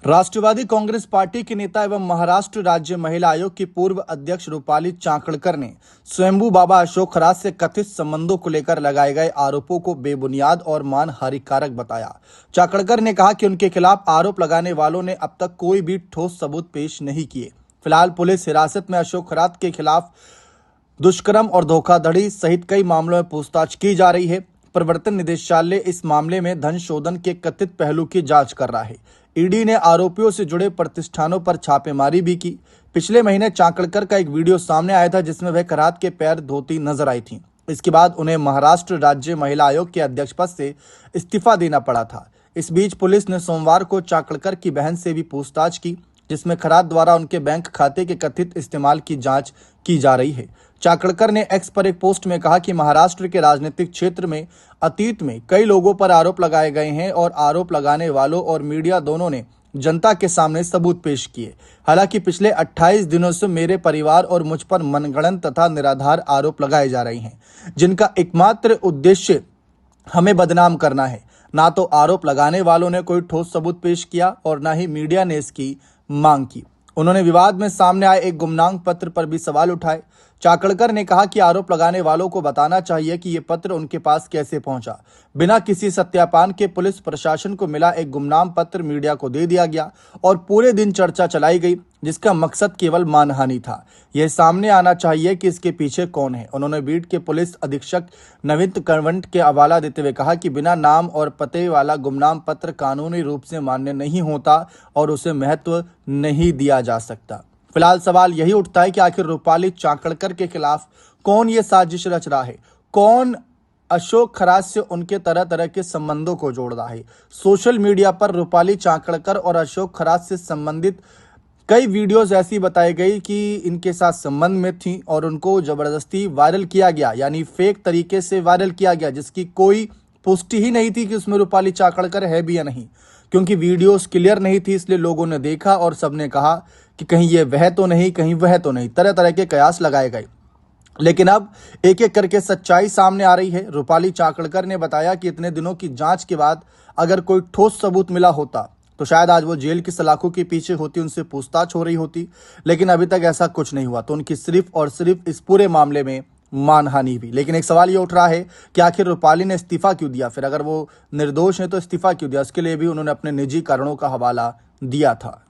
राष्ट्रवादी Congress party के नेता एवं महाराष्ट्र राज्य महिला आयोग की पूर्व अध्यक्ष रूपाली चाकणकर ने स्वयंभू बाबा अशोक खरात से कथित संबंधों को लेकर लगाए गए आरोपों को बेबुनियाद और मानहानिकारक बताया। चाकणकर ने कहा कि उनके खिलाफ आरोप लगाने वालों ने अब तक कोई भी ठोस सबूत पेश नहीं किए। फिलहाल पुलिस हिरासत में अशोक खरात के खिलाफ दुष्कर्म और धोखाधड़ी सहित कई मामलों में पूछताछ की जा रही है। प्रवर्तन निदेशालय इस मामले में धन शोधन के कथित पहलू की जांच कर रहा है। ईडी ने आरोपियों से जुड़े प्रतिष्ठानों पर छापेमारी भी की। पिछले महीने चाकणकर का एक वीडियो सामने आया था जिसमें वह खरात के पैर धोती नजर आई थी। इसके बाद उन्हें महाराष्ट्र राज्य महिला आयोग के अध्यक्ष पद से इस्तीफा देना पड़ा था। इस बीच पुलिस ने सोमवार को चाकणकर की बहन से भी पूछताछ की, जिसमें खरात द्वारा उनके बैंक खाते के कथित इस्तेमाल की जांच की जा रही है। चाकणकर ने एक्स पर एक पोस्ट में कहा कि महाराष्ट्र के राजनीतिक क्षेत्र में अतीत में कई लोगों पर आरोप लगाए गए हैं और आरोप लगाने वालों और मीडिया दोनों ने जनता के सामने सबूत पेश किए। हालांकि पिछले 28 दिनों से मेरे परिवार और मुझ पर मनगढ़ंत तथा निराधार आरोप लगाए जा रहे हैं, जिनका एकमात्र उद्देश्य हमें बदनाम करना है। ना तो आरोप लगाने वालों ने कोई ठोस सबूत पेश किया और ना ही मीडिया ने इसकी मांग की। उन्होंने विवाद में सामने आए एक गुमनाम पत्र पर भी सवाल उठाए। चाकणकर ने कहा कि आरोप लगाने वालों को बताना चाहिए कि ये पत्र उनके पास कैसे पहुंचा। बिना किसी सत्यापन के पुलिस प्रशासन को मिला एक गुमनाम पत्र मीडिया को दे दिया गया और पूरे दिन चर्चा चलाई गई, जिसका मकसद केवल मानहानि था। यह सामने आना चाहिए कि इसके पीछे कौन है। उन्होंने बीट के पुलिस अधीक्षक नवीन कंवट के हवाला देते हुए कहा कि बिना नाम और पते वाला गुमनाम पत्र कानूनी रूप से मान्य नहीं होता और उसे महत्व नहीं दिया जा सकता। फिलहाल सवाल यही उठता है कि आखिर रूपाली चाकणकर के खिलाफ कौन ये साजिश रच रहा है, कौन अशोक खरात से उनके तरह तरह के संबंधों को जोड़ रहा है। सोशल मीडिया पर रूपाली चाकणकर और अशोक खरात से संबंधित कई वीडियोस ऐसी बताई गई कि इनके साथ संबंध में थी और उनको जबरदस्ती वायरल किया गया, यानी फेक तरीके से वायरल किया गया, जिसकी कोई पुष्टि ही नहीं थी कि उसमें रूपाली चाकणकर है भी या नहीं, क्योंकि वीडियोस क्लियर नहीं थी। इसलिए लोगों ने देखा और सबने कहा कि कहीं ये वह तो नहीं, कहीं वह तो नहीं, तरह तरह के कयास लगाए गए। लेकिन अब एक एक करके सच्चाई सामने आ रही है। रूपाली चाकणकर ने बताया कि इतने दिनों की जांच के बाद अगर कोई ठोस सबूत मिला होता तो शायद आज वो जेल की सलाखों के पीछे होती, उनसे पूछताछ हो रही होती, लेकिन अभी तक ऐसा कुछ नहीं हुआ। तो उनकी सिर्फ और सिर्फ इस पूरे मामले में मानहानि हुई। लेकिन एक सवाल ये उठ रहा है कि आखिर रूपाली ने इस्तीफा क्यों दिया? फिर अगर वो निर्दोष है तो इस्तीफा क्यों दिया? उसके लिए भी उन्होंने अपने निजी कारणों का हवाला दिया था।